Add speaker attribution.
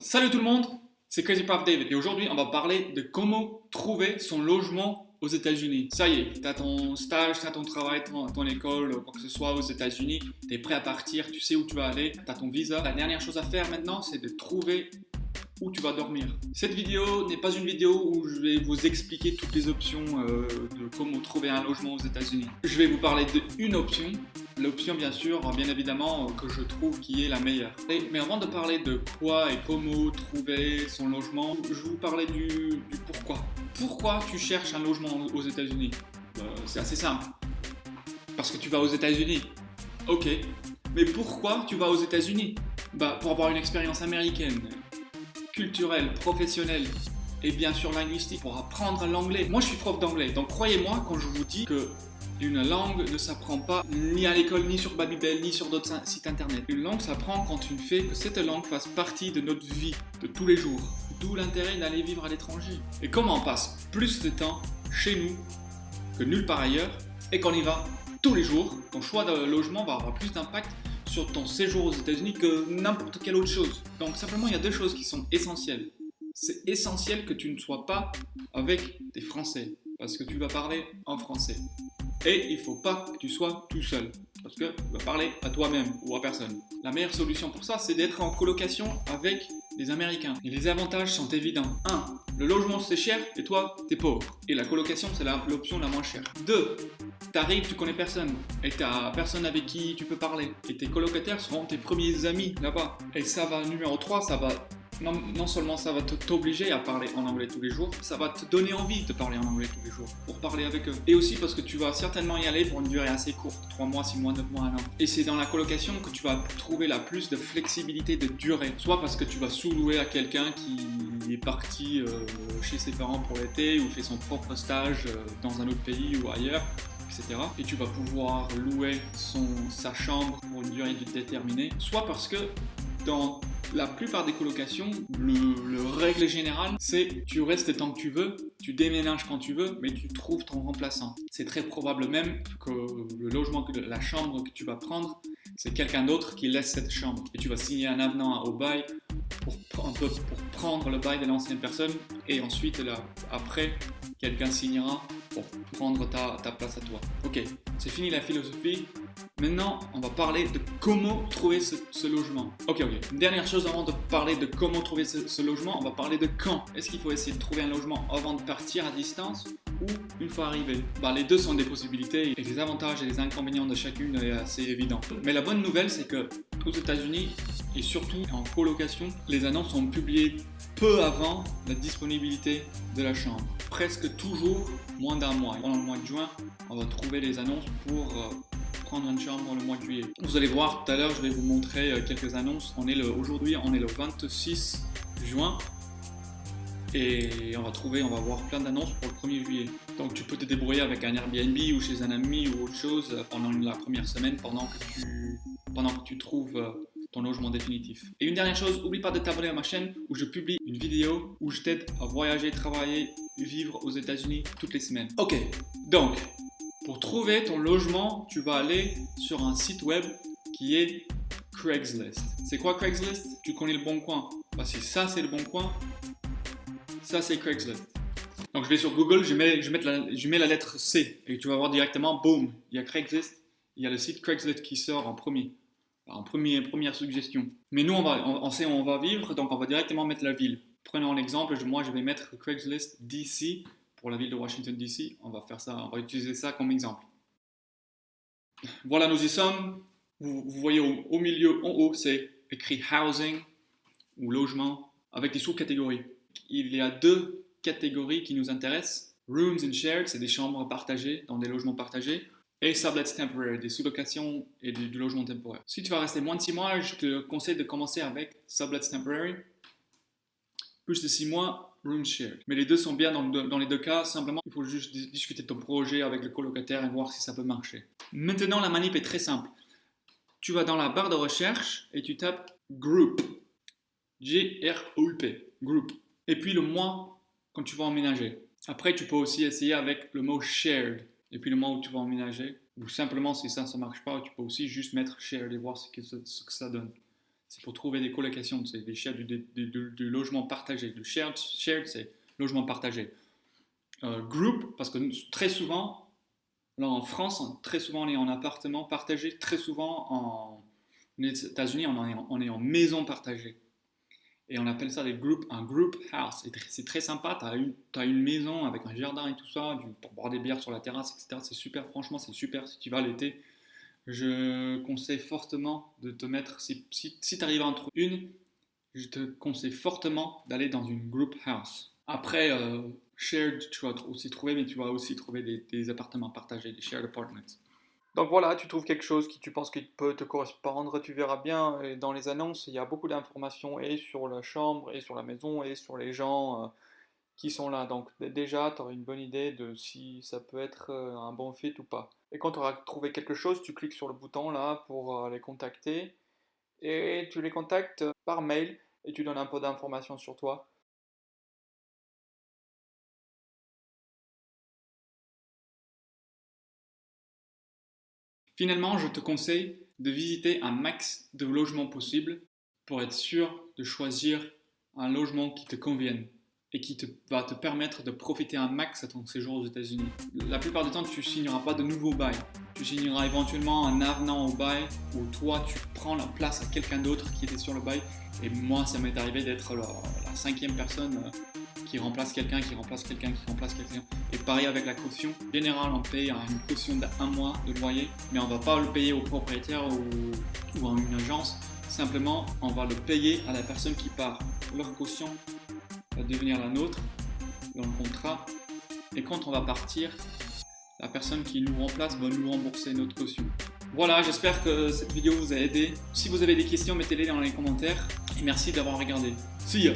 Speaker 1: Salut tout le monde, c'est Crazy Prof David et aujourd'hui on va parler de comment trouver son logement aux États-Unis. Ça y est, tu as ton stage, tu as ton travail, ton école, quoi que ce soit aux États-Unis, tu es prêt à partir, tu sais où tu vas aller, tu as ton visa. La dernière chose à faire maintenant, c'est de trouver où tu vas dormir. Cette vidéo n'est pas une vidéo où je vais vous expliquer toutes les options de comment trouver un logement aux États-Unis. Je vais vous parler d'une option, l'option bien sûr, bien évidemment, que je trouve qui est la meilleure. Mais avant de parler de quoi et comment trouver son logement, je vais vous parler du pourquoi. Pourquoi tu cherches un logement aux États-Unis? C'est assez simple. Parce que tu vas aux États-Unis. Ok. Mais pourquoi tu vas aux États-Unis? Pour avoir une expérience américaine, culturelle, professionnelle et bien sûr linguistique, pour apprendre l'anglais. Moi je suis prof d'anglais, donc croyez-moi quand je vous dis que une langue ne s'apprend pas ni à l'école, ni sur Babybel, ni sur d'autres sites internet. Une langue s'apprend quand tu fais que cette langue fasse partie de notre vie de tous les jours. D'où l'intérêt d'aller vivre à l'étranger. Et comme on passe plus de temps chez nous que nulle part ailleurs, et qu'on y va tous les jours, ton choix de logement va avoir plus d'impact sur ton séjour aux États-Unis que n'importe quelle autre chose. Donc simplement, il y a deux choses qui sont essentielles. C'est essentiel que tu ne sois pas avec des Français, parce que tu vas parler en français. Et il ne faut pas que tu sois tout seul, parce que tu vas parler à toi-même ou à personne. La meilleure solution pour ça, c'est d'être en colocation avec des Américains. Et les avantages sont évidents. 1. Le logement c'est cher et toi, t'es pauvre. Et la colocation, c'est l'option la moins chère. 2. T'arrives, tu connais personne. Et t'as personne avec qui tu peux parler. Et tes colocataires seront tes premiers amis là-bas. Et ça va, numéro 3, ça va... Non seulement ça va t'obliger à parler en anglais tous les jours, ça va te donner envie de parler en anglais tous les jours, pour parler avec eux. Et aussi parce que tu vas certainement y aller pour une durée assez courte, 3 mois, 6 mois, 9 mois, 1 an. Et c'est dans la colocation que tu vas trouver la plus de flexibilité de durée. Soit parce que tu vas sous-louer à quelqu'un qui est parti chez ses parents pour l'été ou fait son propre stage dans un autre pays ou ailleurs, etc. Et tu vas pouvoir louer sa chambre pour une durée déterminée. Soit parce que dans la plupart des colocations, le règle générale, c'est tu restes tant que tu veux, tu déménages quand tu veux, mais tu trouves ton remplaçant. C'est très probable même que le logement, la chambre que tu vas prendre, c'est quelqu'un d'autre qui laisse cette chambre. Et tu vas signer un avenant au bail pour prendre le bail de l'ancienne personne et ensuite, après, quelqu'un signera pour prendre ta place à toi. Ok, c'est fini la philosophie. Maintenant, on va parler de comment trouver ce logement. Ok. Dernière chose avant de parler de comment trouver ce logement, on va parler de quand. Est-ce qu'il faut essayer de trouver un logement avant de partir à distance ou une fois arrivé? Les deux sont des possibilités et les avantages et les inconvénients de chacune est assez évident. Mais la bonne nouvelle, c'est que aux États-Unis et surtout en colocation, les annonces sont publiées peu avant la disponibilité de la chambre. Presque toujours moins d'un mois. Pendant le mois de juin, on va trouver les annonces pour prendre une chambre dans le mois de juillet. Vous allez voir tout à l'heure, je vais vous montrer quelques annonces. Aujourd'hui, on est le 26 juin et on va voir plein d'annonces pour le 1er juillet. Donc tu peux te débrouiller avec un Airbnb ou chez un ami ou autre chose pendant la première semaine pendant que tu trouves ton logement définitif. Et une dernière chose, n'oublie pas de t'abonner à ma chaîne où je publie une vidéo où je t'aide à voyager, travailler, vivre aux États-Unis toutes les semaines. Ok, donc pour trouver ton logement, tu vas aller sur un site web qui est Craigslist. C'est quoi Craigslist? Tu connais le Bon Coin? Si ça c'est le Bon Coin, ça c'est Craigslist. Donc je vais sur Google, je mets la lettre C et tu vas voir directement, boum, il y a Craigslist, il y a le site Craigslist qui sort en premier. Première suggestion. Mais nous, on sait où on va vivre, donc on va directement mettre la ville. Prenons l'exemple, moi je vais mettre Craigslist DC pour la ville de Washington DC. On va utiliser ça comme exemple. Voilà, nous y sommes. Vous voyez au milieu, en haut, c'est écrit housing ou logement avec des sous-catégories. Il y a deux catégories qui nous intéressent. Rooms and shared, c'est des chambres partagées dans des logements partagés. Et sublets temporary, des sous-locations et du logement temporaire. Si tu vas rester moins de 6 mois, je te conseille de commencer avec sublets temporary. Plus de 6 mois, room shared. Mais les deux sont bien dans les deux cas. Simplement, il faut juste discuter de ton projet avec le colocataire et voir si ça peut marcher. Maintenant, la manip est très simple. Tu vas dans la barre de recherche et tu tapes group. G-R-O-U-P. Group. Et puis le mois quand tu vas emménager. Après, tu peux aussi essayer avec le mot shared. Et puis le mois où tu vas emménager, ou simplement si ça ne marche pas, tu peux aussi juste mettre shared et voir ce que ça donne. c'est pour trouver des colocations, c'est des shared, du logement partagé. Du shared c'est logement partagé. Group, parce que très souvent, là en France, très souvent on est en appartement partagé, très souvent aux États-Unis on est en maison partagée. Et on appelle ça un group house. C'est très sympa, tu as une maison avec un jardin et tout ça, pour boire des bières sur la terrasse, etc. C'est super, franchement c'est super si tu vas l'été. Je conseille fortement de te mettre, si tu arrives à en trouver une, je te conseille fortement d'aller dans une group house. Après, shared, tu vas aussi trouver, mais tu vas aussi trouver des appartements partagés, des shared apartments. Donc voilà, tu trouves quelque chose qui tu penses qu'il peut te correspondre, tu verras bien dans les annonces, il y a beaucoup d'informations et sur la chambre, et sur la maison, et sur les gens qui sont là. Donc déjà, tu auras une bonne idée de si ça peut être un bon fit ou pas. Et quand tu auras trouvé quelque chose, tu cliques sur le bouton là pour les contacter, et tu les contactes par mail, et tu donnes un peu d'informations sur toi. Finalement, je te conseille de visiter un max de logements possibles pour être sûr de choisir un logement qui te convienne et qui va te permettre de profiter un max à ton séjour aux États-Unis. La plupart du temps, tu ne signeras pas de nouveaux bails. Tu signeras éventuellement un avenant au bail où toi, tu prends la place à quelqu'un d'autre qui était sur le bail. Et moi, ça m'est arrivé d'être la 5e personne qui remplace quelqu'un, qui remplace quelqu'un, qui remplace quelqu'un. Et pareil avec la caution. En général, on paye une caution d'1 mois de loyer, mais on ne va pas le payer au propriétaire ou à une agence. Simplement, on va le payer à la personne qui part. Leur caution va devenir la nôtre dans le contrat. Et quand on va partir, la personne qui nous remplace va nous rembourser notre caution. Voilà, j'espère que cette vidéo vous a aidé. Si vous avez des questions, mettez-les dans les commentaires. Et merci d'avoir regardé. See ya!